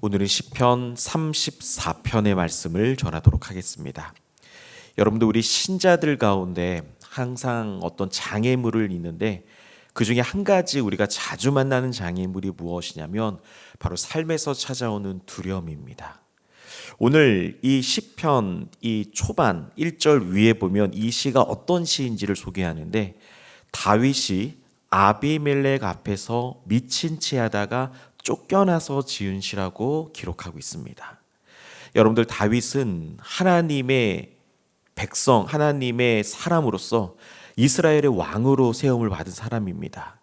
오늘은 시편 34편의 말씀을 전하도록 하겠습니다. 여러분들, 우리 신자들 가운데 항상 어떤 장애물을 있는데 그 중에 한 가지 우리가 자주 만나는 장애물이 무엇이냐면 바로 삶에서 찾아오는 두려움입니다. 오늘 이 시편 이 초반 1절 위에 보면 이 시가 어떤 시인지를 소개하는데, 다윗이 아비멜렉 앞에서 미친 채 하다가 쫓겨나서 지은 시라고 기록하고 있습니다. 여러분들, 다윗은 하나님의 백성, 하나님의 사람으로서 이스라엘의 왕으로 세움을 받은 사람입니다.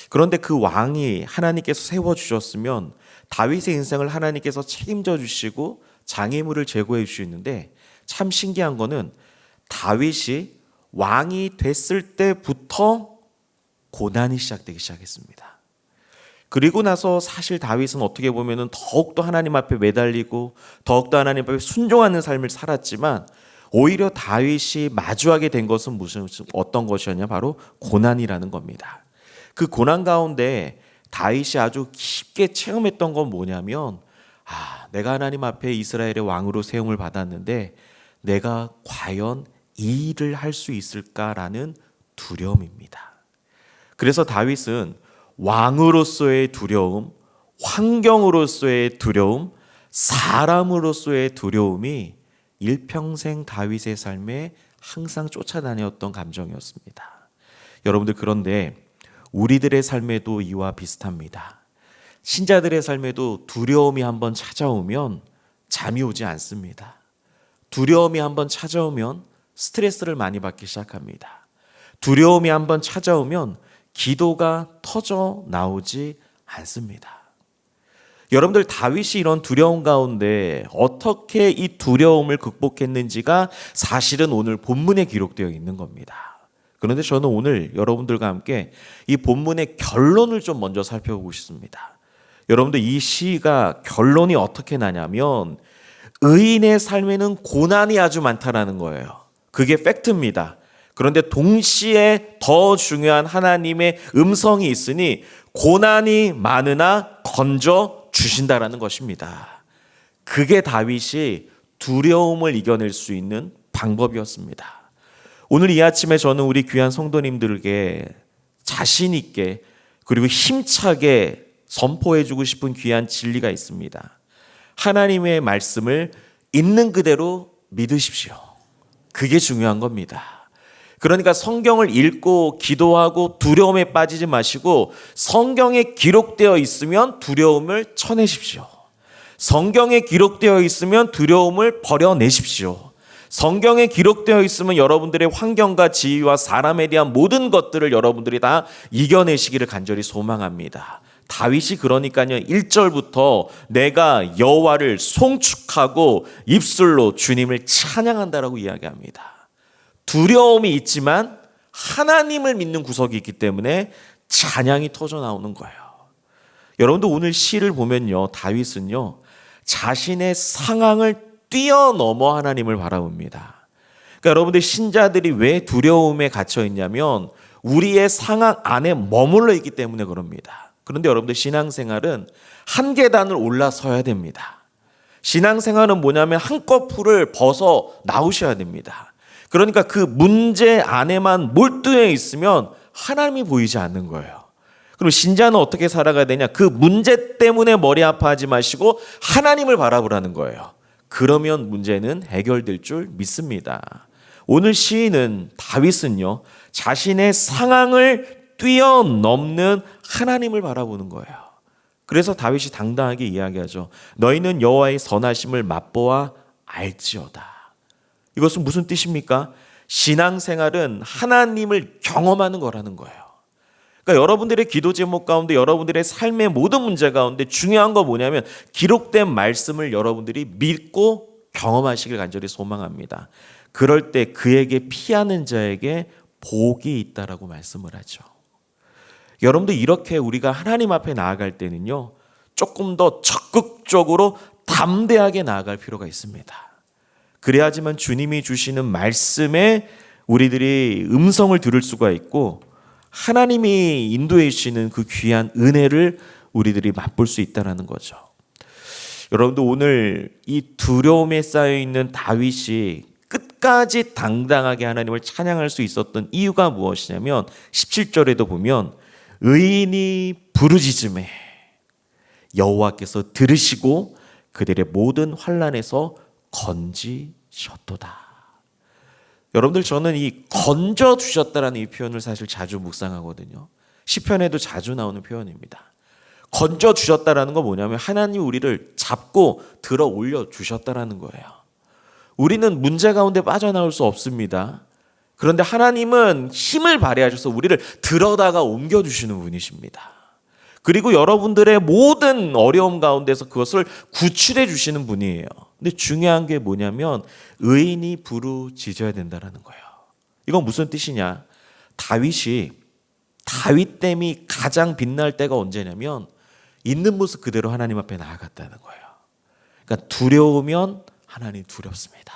그런데 그 왕이 하나님께서 세워주셨으면 다윗의 인생을 하나님께서 책임져 주시고 장애물을 제거해 주시는데, 참 신기한 거는 다윗이 왕이 됐을 때부터 고난이 시작되기 시작했습니다. 그리고 나서 사실 다윗은 어떻게 보면 더욱더 하나님 앞에 매달리고 더욱더 하나님 앞에 순종하는 삶을 살았지만, 오히려 다윗이 마주하게 된 것은 어떤 것이었냐? 바로 고난이라는 겁니다. 그 고난 가운데 다윗이 아주 깊게 체험했던 건 뭐냐면, 내가 하나님 앞에 이스라엘의 왕으로 세움을 받았는데 내가 과연 이 일을 할 수 있을까라는 두려움입니다. 그래서 다윗은 왕으로서의 두려움, 환경으로서의 두려움, 사람으로서의 두려움이 일평생 다윗의 삶에 항상 쫓아다녔던 감정이었습니다. 여러분들, 그런데 우리들의 삶에도 이와 비슷합니다. 신자들의 삶에도 두려움이 한번 찾아오면 잠이 오지 않습니다. 두려움이 한번 찾아오면 스트레스를 많이 받기 시작합니다. 두려움이 한번 찾아오면 기도가 터져 나오지 않습니다. 여러분들, 다윗이 이런 두려움 가운데 어떻게 이 두려움을 극복했는지가 사실은 오늘 본문에 기록되어 있는 겁니다. 그런데 저는 오늘 여러분들과 함께 이 본문의 결론을 좀 먼저 살펴보고 싶습니다. 여러분들, 이 시가 결론이 어떻게 나냐면 의인의 삶에는 고난이 아주 많다라는 거예요. 그게 팩트입니다. 그런데 동시에 더 중요한 하나님의 음성이 있으니 고난이 많으나 건져 주신다라는 것입니다. 그게 다윗이 두려움을 이겨낼 수 있는 방법이었습니다. 오늘 이 아침에 저는 우리 귀한 성도님들에게 자신 있게 그리고 힘차게 선포해주고 싶은 귀한 진리가 있습니다. 하나님의 말씀을 있는 그대로 믿으십시오. 그게 중요한 겁니다. 그러니까 성경을 읽고 기도하고 두려움에 빠지지 마시고, 성경에 기록되어 있으면 두려움을 쳐내십시오. 성경에 기록되어 있으면 두려움을 버려내십시오. 성경에 기록되어 있으면 여러분들의 환경과 지위와 사람에 대한 모든 것들을 여러분들이 다 이겨내시기를 간절히 소망합니다. 다윗이 그러니까요, 1절부터 내가 여호와를 송축하고 입술로 주님을 찬양한다라고 이야기합니다. 두려움이 있지만 하나님을 믿는 구석이 있기 때문에 찬양이 터져 나오는 거예요. 여러분도 오늘 시를 보면요, 다윗은요 자신의 상황을 뛰어넘어 하나님을 바라봅니다. 그러니까 여러분들, 신자들이 왜 두려움에 갇혀 있냐면 우리의 상황 안에 머물러 있기 때문에 그럽니다. 그런데 여러분들, 신앙생활은 한 계단을 올라서야 됩니다. 신앙생활은 뭐냐면 한꺼풀을 벗어 나오셔야 됩니다. 그러니까 그 문제 안에만 몰두해 있으면 하나님이 보이지 않는 거예요. 그럼 신자는 어떻게 살아가야 되냐? 그 문제 때문에 머리 아파하지 마시고 하나님을 바라보라는 거예요. 그러면 문제는 해결될 줄 믿습니다. 오늘 시인은, 다윗은요 자신의 상황을 뛰어넘는 하나님을 바라보는 거예요. 그래서 다윗이 당당하게 이야기하죠. 너희는 여호와의 선하심을 맛보아 알지어다. 이것은 무슨 뜻입니까? 신앙생활은 하나님을 경험하는 거라는 거예요. 그러니까 여러분들의 기도 제목 가운데, 여러분들의 삶의 모든 문제 가운데 중요한 거 뭐냐면 기록된 말씀을 여러분들이 믿고 경험하시길 간절히 소망합니다. 그럴 때 그에게 피하는 자에게 복이 있다라고 말씀을 하죠. 여러분들, 이렇게 우리가 하나님 앞에 나아갈 때는요 조금 더 적극적으로 담대하게 나아갈 필요가 있습니다. 그래야지만 주님이 주시는 말씀에 우리들이 음성을 들을 수가 있고 하나님이 인도해 주시는 그 귀한 은혜를 우리들이 맛볼 수 있다는 거죠. 여러분도 오늘 이 두려움에 쌓여 있는 다윗이 끝까지 당당하게 하나님을 찬양할 수 있었던 이유가 무엇이냐면 17절에도 보면 의인이 부르짖음에 여호와께서 들으시고 그들의 모든 환난에서 건지셨도다. 여러분들, 저는 이 건져 주셨다라는 이 표현을 사실 자주 묵상하거든요. 시편에도 자주 나오는 표현입니다. 건져 주셨다라는 건 뭐냐면 하나님 우리를 잡고 들어 올려 주셨다라는 거예요. 우리는 문제 가운데 빠져나올 수 없습니다. 그런데 하나님은 힘을 발휘하셔서 우리를 들어다가 옮겨주시는 분이십니다. 그리고 여러분들의 모든 어려움 가운데서 그것을 구출해 주시는 분이에요. 근데 중요한 게 뭐냐면 의인이 부르짖어야 된다는 거예요. 이건 무슨 뜻이냐? 다윗됨이 가장 빛날 때가 언제냐면 있는 모습 그대로 하나님 앞에 나아갔다는 거예요. 그러니까 두려우면 하나님 두렵습니다.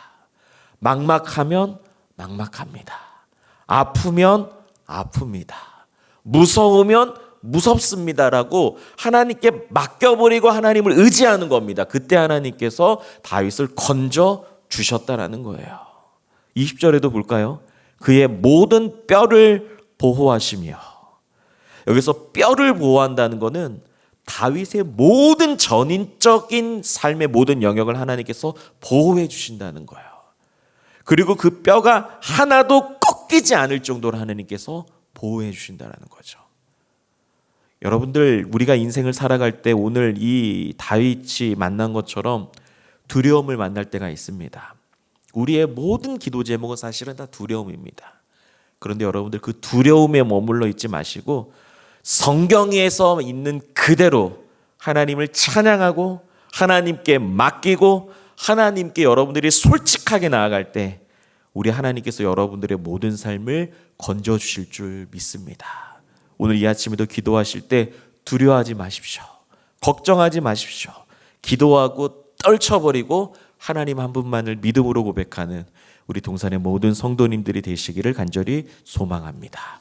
막막하면 막막합니다. 아프면 아픕니다. 무서우면 무섭습니다라고 하나님께 맡겨버리고 하나님을 의지하는 겁니다. 그때 하나님께서 다윗을 건져 주셨다라는 거예요. 20절에도 볼까요? 그의 모든 뼈를 보호하시며, 여기서 뼈를 보호한다는 것은 다윗의 모든 전인적인 삶의 모든 영역을 하나님께서 보호해 주신다는 거예요. 그리고 그 뼈가 하나도 꺾이지 않을 정도로 하나님께서 보호해 주신다는 거죠. 여러분들, 우리가 인생을 살아갈 때 오늘 이 다윗이 만난 것처럼 두려움을 만날 때가 있습니다. 우리의 모든 기도 제목은 사실은 다 두려움입니다. 그런데 여러분들, 그 두려움에 머물러 있지 마시고 성경에서 있는 그대로 하나님을 찬양하고 하나님께 맡기고 하나님께 여러분들이 솔직하게 나아갈 때 우리 하나님께서 여러분들의 모든 삶을 건져주실 줄 믿습니다. 오늘 이 아침에도 기도하실 때 두려워하지 마십시오. 걱정하지 마십시오. 기도하고 떨쳐버리고 하나님 한 분만을 믿음으로 고백하는 우리 동산의 모든 성도님들이 되시기를 간절히 소망합니다.